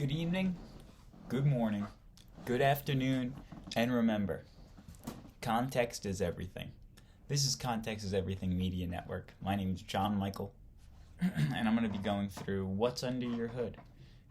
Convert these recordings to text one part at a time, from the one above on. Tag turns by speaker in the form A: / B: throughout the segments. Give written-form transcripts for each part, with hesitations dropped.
A: Good evening, good morning, good afternoon, and remember, context is everything. This is Context is Everything Media Network. My name is John Michael, and I'm going to be going through What's Under Your Hood,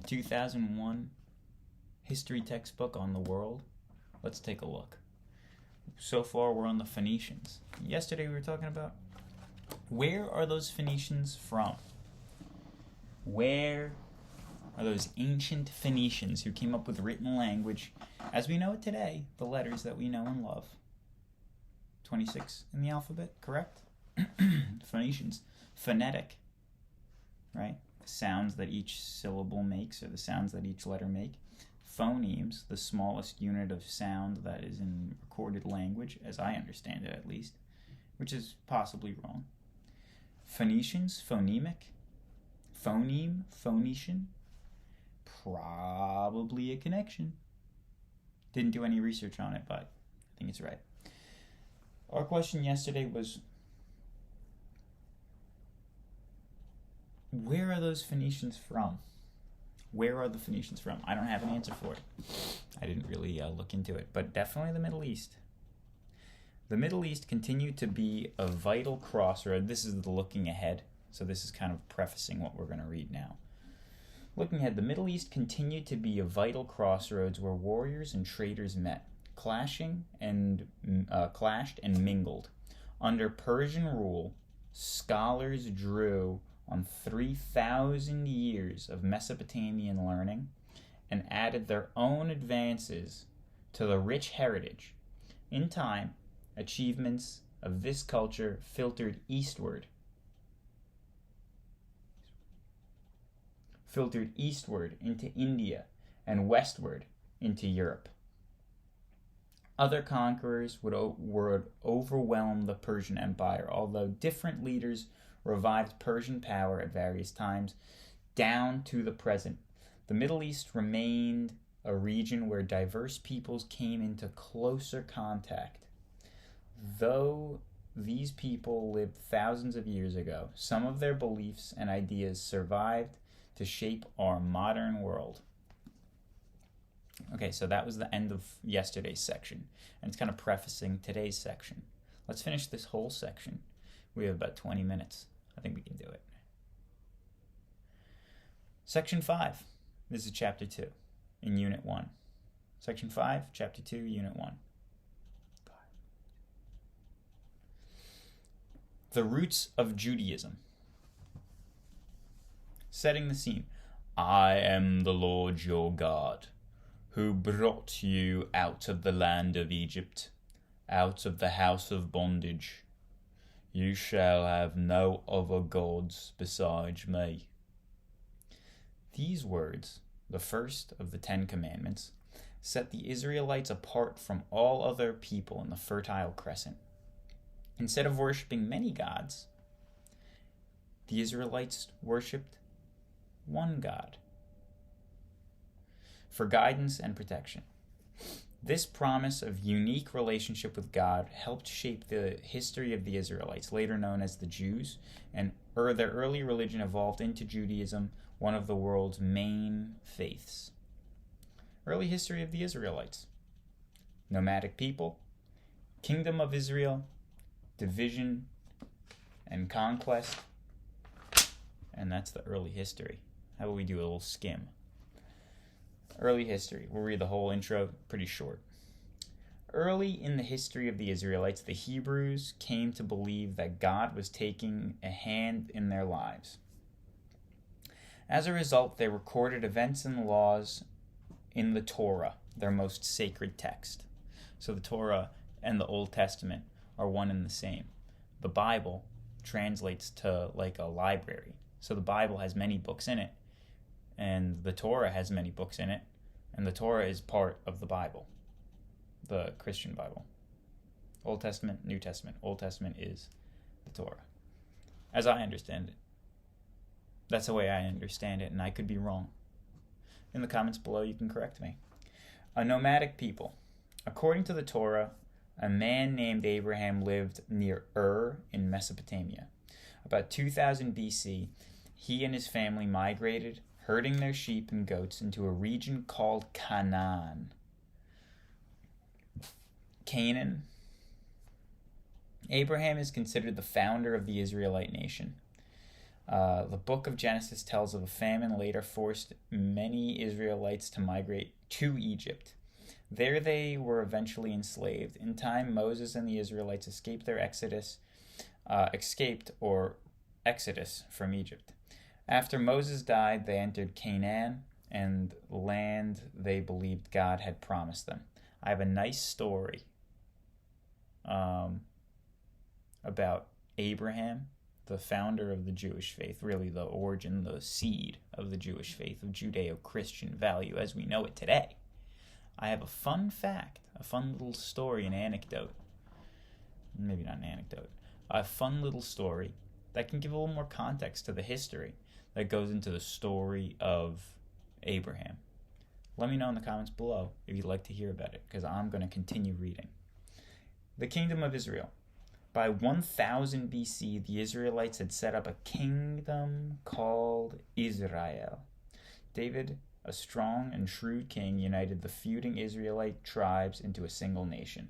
A: 2001 history textbook on the world. Let's take a look. So far, we're on the Phoenicians. Yesterday, we were talking about where are those Phoenicians from? Where are those ancient Phoenicians who came up with written language as we know it today, the letters that we know and love? 26 in the alphabet, correct? Phoenicians. Phonetic, right? The sounds that each syllable makes or the sounds that each letter make. Phonemes, the smallest unit of sound that is in recorded language, as I understand it at least, which is possibly wrong. Phoenicians, phonemic, phoneme, Phoenician, probably a connection. Didn't do any research on it, but I think it's right. Our question yesterday was, where are those Phoenicians from? Where are the Phoenicians from? I don't have an answer for it. I didn't really look into it, but definitely the Middle East. The Middle East continued to be a vital crossroad. This is the looking ahead, so this is kind of prefacing what we're going to read now. Looking ahead, the Middle East continued to be a vital crossroads where warriors and traders met, clashed and mingled. Under Persian rule, scholars drew on 3,000 years of Mesopotamian learning and added their own advances to the rich heritage. In time, achievements of this culture filtered eastward into India and westward into Europe. Other conquerors would overwhelm the Persian Empire, although different leaders revived Persian power at various times, down to the present. The Middle East remained a region where diverse peoples came into closer contact. Though these people lived thousands of years ago, some of their beliefs and ideas survived to shape our modern world. Okay, so that was the end of yesterday's section, and it's kind of prefacing today's section. Let's finish this whole section. We have about 20 minutes. I think we can do it. Section 5. This is Chapter 2 in Unit 1. Section 5, Chapter 2, Unit 1. The roots of Judaism. Setting the scene. I am the Lord your God, who brought you out of the land of Egypt, out of the house of bondage. You shall have no other gods besides me. These words, the first of the 10 Commandments, set the Israelites apart from all other people in the Fertile Crescent. Instead of worshiping many gods, the Israelites worshipped one God for guidance and protection. This promise of unique relationship with God helped shape the history of the Israelites, later known as the Jews, and their early religion evolved into Judaism, one of the world's main faiths. Early history of the Israelites. Nomadic people, Kingdom of Israel, division and conquest, and that's the early history. How about we do a little skim? Early history. We'll read the whole intro, pretty short. Early in the history of the Israelites, the Hebrews came to believe that God was taking a hand in their lives. As a result, they recorded events and laws in the Torah, their most sacred text. So the Torah and the Old Testament are one and the same. The Bible translates to like a library. So the Bible has many books in it, and the Torah has many books in it, and the Torah is part of the Bible, the Christian Bible. Old Testament, New Testament. Old Testament is the Torah, as I understand it. That's the way I understand it, and I could be wrong. In the comments below, you can correct me. A nomadic people. According to the Torah, a man named Abraham lived near Ur in Mesopotamia. About 2000 BC, he and his family migrated, herding their sheep and goats into a region called Canaan. Canaan. Abraham is considered the founder of the Israelite nation. The book of Genesis tells of a famine later forced many Israelites to migrate to Egypt. There they were eventually enslaved. In time, Moses and the Israelites escaped exodus from Egypt. After Moses died, they entered Canaan and land they believed God had promised them. I have a nice story about Abraham, the founder of the Jewish faith, really the origin, the seed of the Jewish faith, of Judeo-Christian value as we know it today. I have a fun fact, a fun little story, an anecdote. Maybe not an anecdote. A fun little story that can give a little more context to the history that goes into the story of Abraham. Let me know in the comments below if you'd like to hear about it, because I'm going to continue reading. The Kingdom of Israel. By 1000 BC, the Israelites had set up a kingdom called Israel. David, a strong and shrewd king, united the feuding Israelite tribes into a single nation.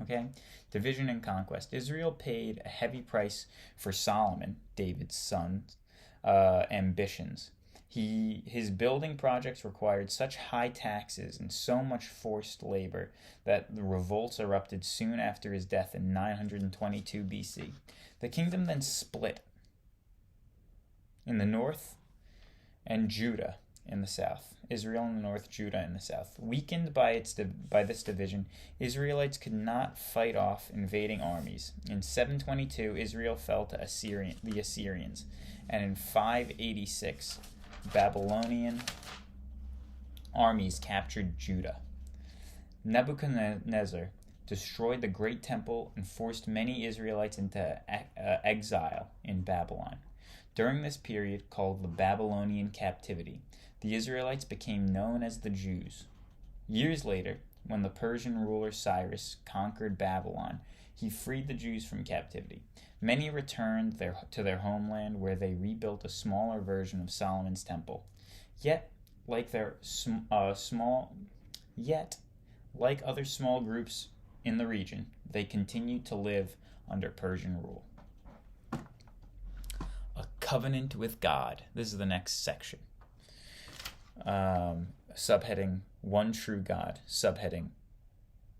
A: Okay? Division and conquest. Israel paid a heavy price for Solomon, David's son, ambitions. His building projects required such high taxes and so much forced labor that the revolts erupted soon after his death in 922 BC. The kingdom then split in the north and Judah in the south. Israel in the north, Judah in the south. Weakened by this division, Israelites could not fight off invading armies. In 722, Israel fell to the Assyrians, and in 586, Babylonian armies captured Judah. Nebuchadnezzar destroyed the great temple and forced many Israelites into exile in Babylon. During this period, called the Babylonian captivity, the Israelites became known as the Jews. Years later, when the Persian ruler Cyrus conquered Babylon, he freed the Jews from captivity. Many returned to their homeland, where they rebuilt a smaller version of Solomon's temple. Yet, like other small groups in the region, they continued to live under Persian rule. A covenant with God. This is the next section. Subheading, One True God. Subheading,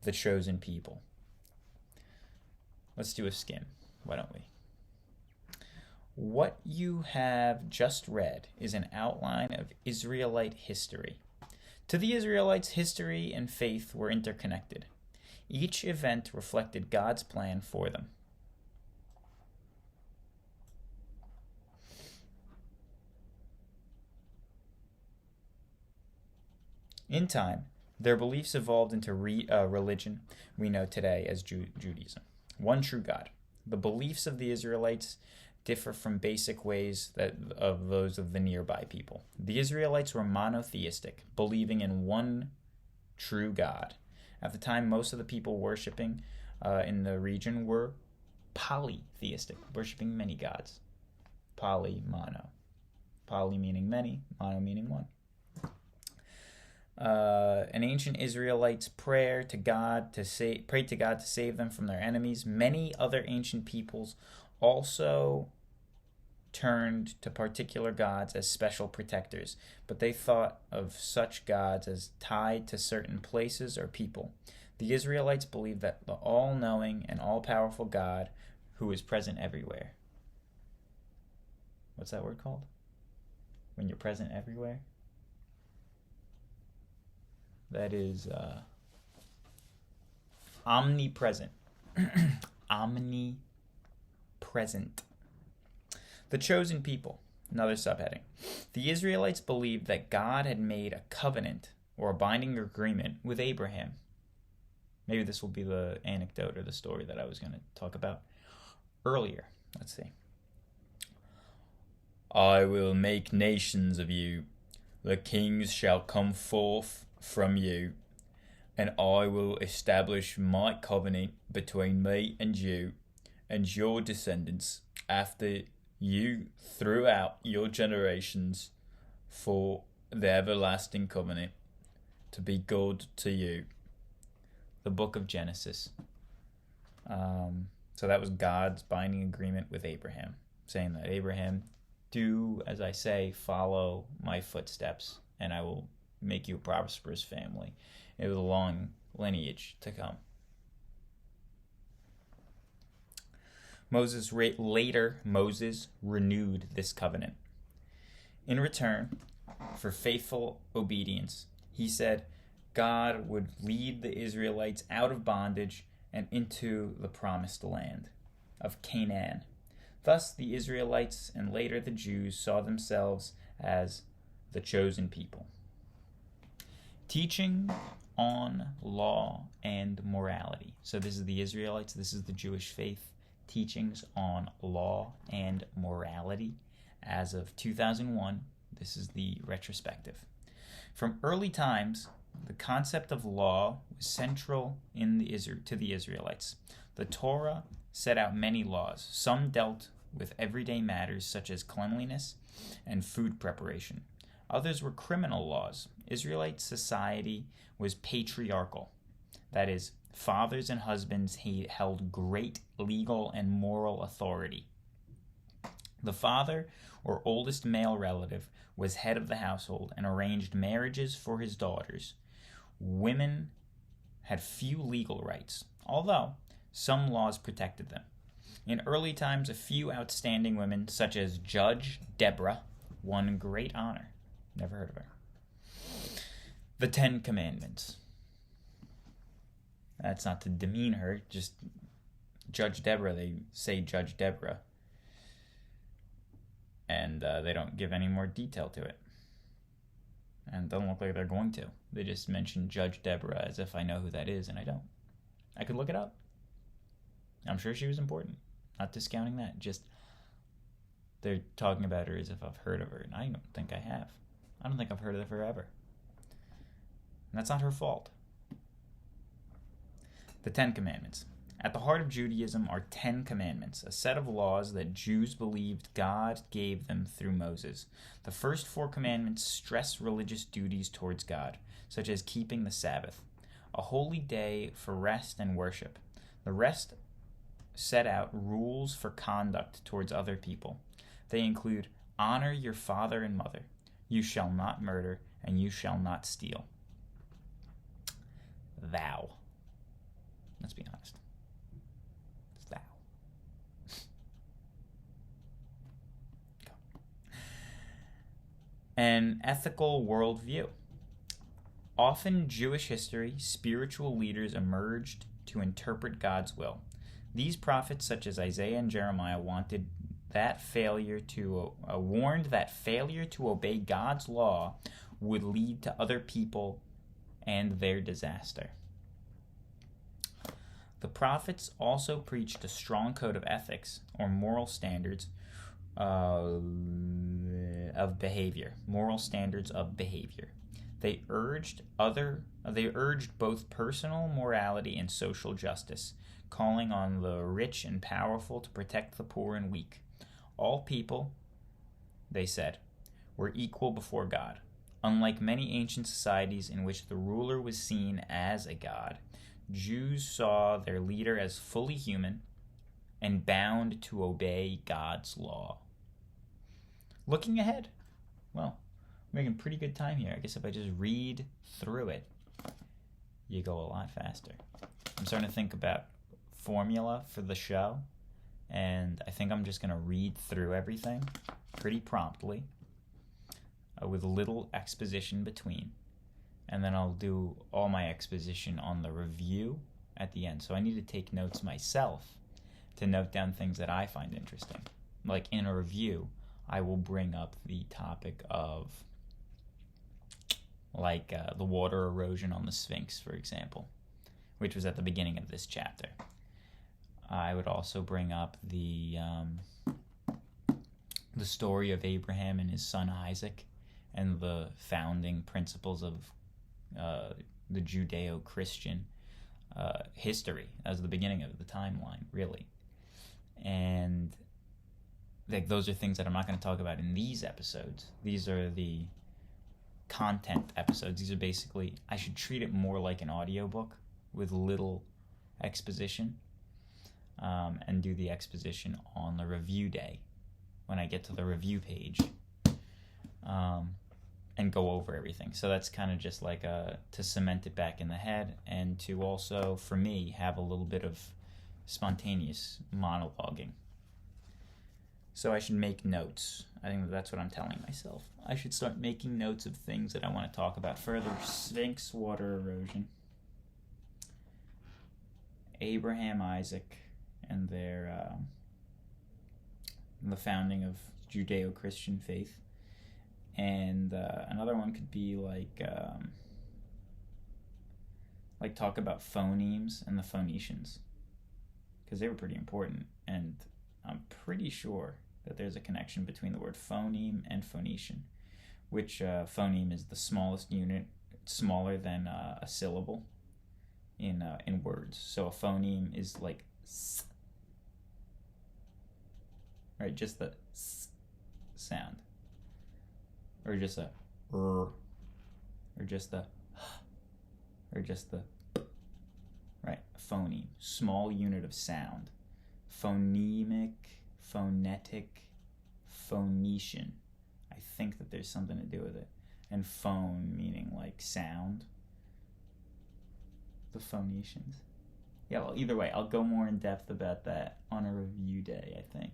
A: The Chosen People. Let's do a skim. Why don't we? What you have just read is an outline of Israelite history. To the Israelites, history and faith were interconnected. Each event reflected God's plan for them. In time, their beliefs evolved into religion we know today as Judaism. One true God. The beliefs of the Israelites differ from basic ways of those of the nearby people. The Israelites were monotheistic, believing in one true God. At the time, most of the people worshipping in the region were polytheistic, worshipping many gods. Poly, mono. Poly meaning many, mono meaning one. An ancient Israelites prayed to God to save them from their enemies. Many other ancient peoples also turned to particular gods as special protectors, but they thought of such gods as tied to certain places or people. The Israelites believed that the all-knowing and all-powerful God who is present everywhere. What's that word called? When you're present everywhere? That is omnipresent. Omnipresent. The chosen people. Another subheading. The Israelites believed that God had made a covenant or a binding agreement with Abraham. Maybe this will be the anecdote or the story that I was going to talk about earlier. Let's see. I will make nations of you. The kings shall come forth from you, and I will establish my covenant between me and you and your descendants after you throughout your generations for the everlasting covenant to be good to you. The book of Genesis. So that was God's binding agreement with Abraham, saying that Abraham, do as I say, follow my footsteps, and I will make you a prosperous family. It was a long lineage to come. Moses renewed this covenant. In return for faithful obedience, he said God would lead the Israelites out of bondage and into the promised land of Canaan. Thus, the Israelites and later the Jews saw themselves as the chosen people. Teaching on law and morality. So this is the Israelites, this is the Jewish faith. Teachings on law and morality. As of 2001, this is the retrospective. From early times, the concept of law was central to the Israelites. The Torah set out many laws. Some dealt with everyday matters such as cleanliness and food preparation. Others were criminal laws. Israelite society was patriarchal. That is, fathers and husbands held great legal and moral authority. The father or oldest male relative was head of the household and arranged marriages for his daughters. Women had few legal rights, although some laws protected them. In early times, a few outstanding women, such as Judge Deborah, won great honor. Never heard of her. The 10 Commandments. That's not to demean her, just Judge Deborah. They say Judge Deborah, and they don't give any more detail to it. And it doesn't look like they're going to. They just mention Judge Deborah as if I know who that is, and I don't. I could look it up. I'm sure she was important. Not discounting that. Just they're talking about her as if I've heard of her, and I don't think I have. I don't think I've heard of her ever. And that's not her fault. The 10 Commandments. At the heart of Judaism are 10 commandments, a set of laws that Jews believed God gave them through Moses. The first 4 commandments stress religious duties towards God, such as keeping the Sabbath, a holy day for rest and worship. The rest set out rules for conduct towards other people. They include honor your father and mother, you shall not murder, and you shall not steal. Thou. Let's be honest. It's thou. Go. An ethical worldview. Often Jewish history, spiritual leaders emerged to interpret God's will. These prophets, such as Isaiah and Jeremiah, warned that failure to obey God's law would lead to other people and their disaster. The prophets also preached a strong code of ethics or moral standards of behavior. Moral standards of behavior. They urged both personal morality and social justice, calling on the rich and powerful to protect the poor and weak. All people, they said, were equal before God. Unlike many ancient societies in which the ruler was seen as a god, Jews saw their leader as fully human and bound to obey God's law. Looking ahead, well, we're making pretty good time here. I guess if I just read through it, you go a lot faster. I'm starting to think about formula for the show, and I think I'm just going to read through everything pretty promptly with little exposition between. And then I'll do all my exposition on the review at the end. So I need to take notes myself to note down things that I find interesting. Like in a review, I will bring up the topic of the water erosion on the Sphinx, for example, which was at the beginning of this chapter. I would also bring up the story of Abraham and his son Isaac and the founding principles of the Judeo-Christian history as the beginning of the timeline, really. And like those are things that I'm not going to talk about in these episodes. These are the content episodes. These are basically, I should treat it more like an audiobook with little exposition, and do the exposition on the review day when I get to the review page, and go over everything. So that's kind of just like to cement it back in the head, and to also, for me, have a little bit of spontaneous monologuing. So I should make notes. I think that's what I'm telling myself. I should start making notes of things that I want to talk about further. Sphinx water erosion, Abraham, Isaac, and their the founding of Judeo-Christian faith. And another one could be like talk about phonemes and the Phoenicians, because they were pretty important, and I'm pretty sure that there's a connection between the word phoneme and Phoenician, which phoneme is the smallest unit, smaller than a syllable in words. So a phoneme is like s, right? Just the s sound, or just a r, or just the h, or just the right. Phoneme, small unit of sound. Phonemic, phonetic, Phoenician. I think that there's something to do with it. And phone meaning like sound. The Phoenicians. Yeah, well, either way, I'll go more in depth about that on a review day, I think.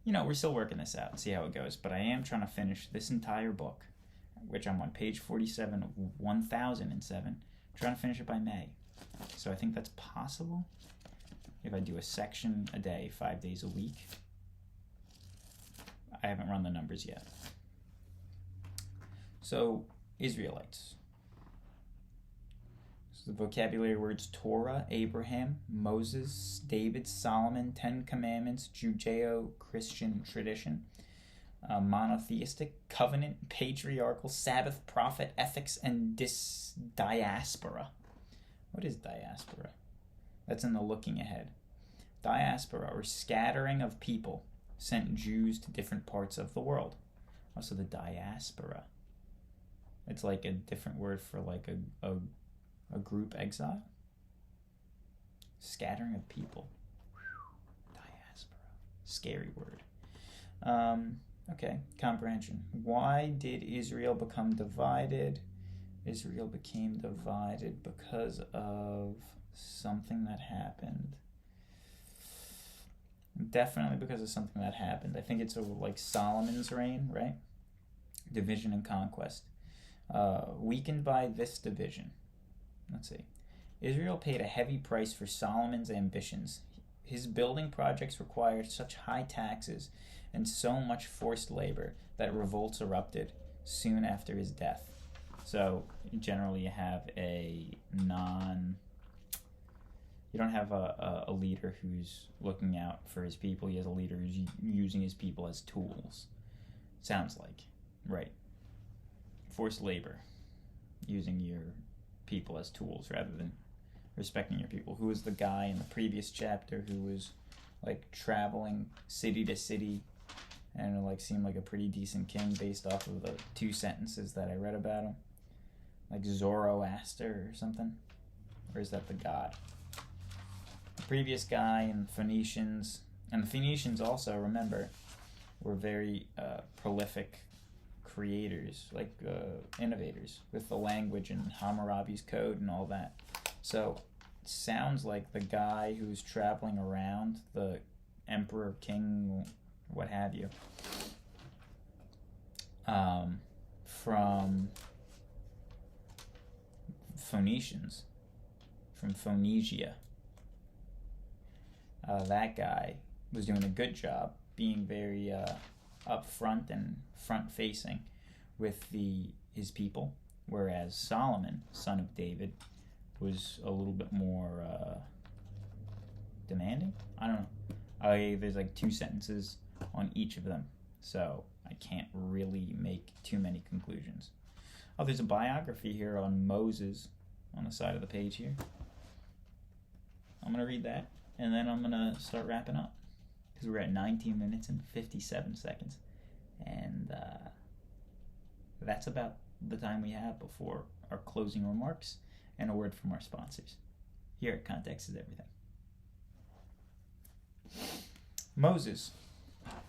A: You know, we're still working this out, see how it goes, but I am trying to finish this entire book, which I'm on page 47 of 1007. I'm trying to finish it by May. So I think that's possible if I do a section a day, 5 days a week. I haven't run the numbers yet. So, Israelites. So the vocabulary words: Torah, Abraham, Moses, David, Solomon, 10 Commandments, Judeo-Christian tradition, monotheistic, covenant, patriarchal, Sabbath, prophet, ethics, and diaspora. What is diaspora? That's in the looking ahead. Diaspora, or scattering of people, sent Jews to different parts of the world. Also the diaspora. It's like a different word for like a group exile. Scattering of people. Diaspora. Scary word. Okay, comprehension. Why did Israel become divided? Israel became divided because of something that happened. Definitely because of something that happened. I think it's like Solomon's reign, right? Division and conquest. Weakened by this division. Let's see. Israel paid a heavy price for Solomon's ambitions. His building projects required such high taxes and so much forced labor that revolts erupted soon after his death. So generally you have you don't have a leader who's looking out for his people. He has a leader who's using his people as tools. Sounds like. Right. Forced labor. Using your people as tools rather than respecting your people. Who was the guy in the previous chapter who was like traveling city to city and it like seemed like a pretty decent king based off of the 2 sentences that I read about him? Like Zoroaster or something? Or is that the god? The previous guy and the Phoenicians. And the Phoenicians also, remember, were very prolific creators, like innovators with the language and Hammurabi's code and all that. So it sounds like the guy who's traveling around, the emperor, king, what have you, from Phoenicians, from Phoenicia. That guy was doing a good job, being very upfront and front-facing with his people, whereas Solomon, son of David, was a little bit more demanding. I don't know. There's like 2 sentences on each of them, so I can't really make too many conclusions. Oh, there's a biography here on Moses on the side of the page here. I'm going to read that, and then I'm going to start wrapping up, because because we're at 19 minutes and 57 seconds. And that's about the time we have before our closing remarks and a word from our sponsors. Here at Context is Everything. Moses,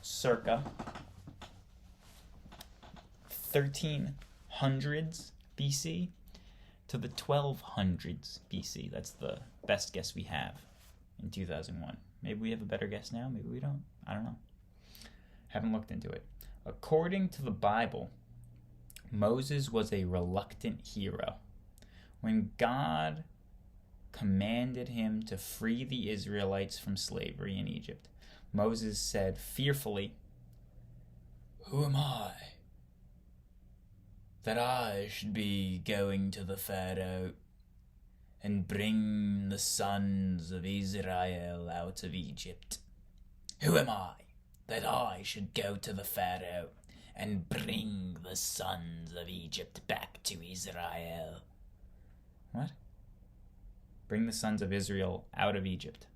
A: circa 1300s BC to the 1200s BC. That's the best guess we have in 2001. Maybe we have a better guess now, maybe we don't. I don't know. Haven't looked into it. According to the Bible, Moses was a reluctant hero. When God commanded him to free the Israelites from slavery in Egypt, Moses said fearfully, "Who am I, that I should be going to the Pharaoh and bring the sons of Israel out of Egypt? Who am I, that I should go to the Pharaoh and bring the sons of Egypt back to Israel?" What? Bring the sons of Israel out of Egypt.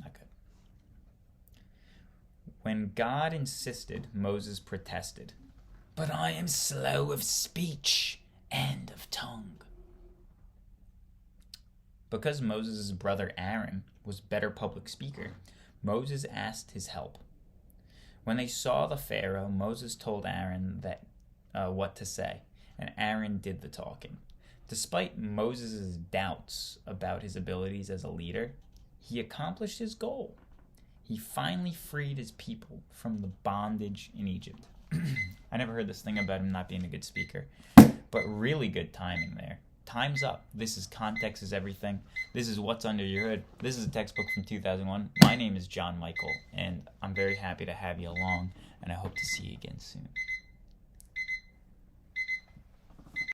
A: Not good. When God insisted, Moses protested, "But I am slow of speech and of tongue." Because Moses' brother Aaron was better public speaker, Moses asked his help. When they saw the Pharaoh, Moses told Aaron what to say, and Aaron did the talking. Despite Moses' doubts about his abilities as a leader, he accomplished his goal. He finally freed his people from the bondage in Egypt. I never heard this thing about him not being a good speaker, but really good timing there. Time's up. This is Context is Everything. This is What's Under Your Hood. This is a textbook from 2001. My name is John Michael, and I'm very happy to have you along, and I hope to see you again soon.